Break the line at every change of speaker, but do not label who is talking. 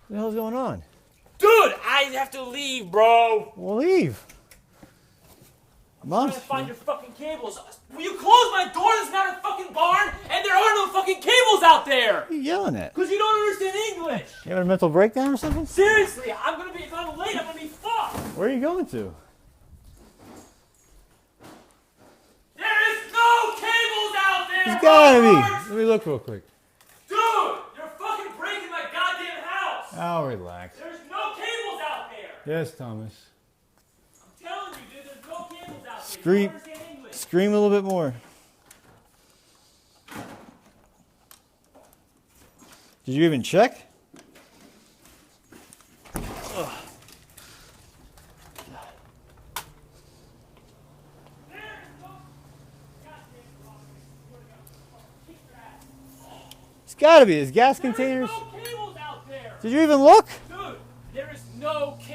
What the hell's going on?
Dude, I have to leave, bro.
We'll leave.
I'm trying to find your fucking cables. Will you close my door? This is not a fucking barn, and there are no fucking cables out there.
What are you yelling at?
Because you don't understand English.
You having a mental breakdown or something?
Seriously, if I'm late, I'm gonna be fucked.
Where are you going to?
There is no cables out there.
There's gotta be.
Robert!
Let me look real quick.
Dude, you're fucking breaking my goddamn house.
Oh, relax.
There's no cables out there.
Yes, Thomas.
I'm telling you, dude, there's no cables out there.
Scream.
You don't understand English.
Scream a little bit more. Did you even check? Ugh. It's gotta be. There's gas containers.
There is no cables out there.
Did you even look?
Dude, there is no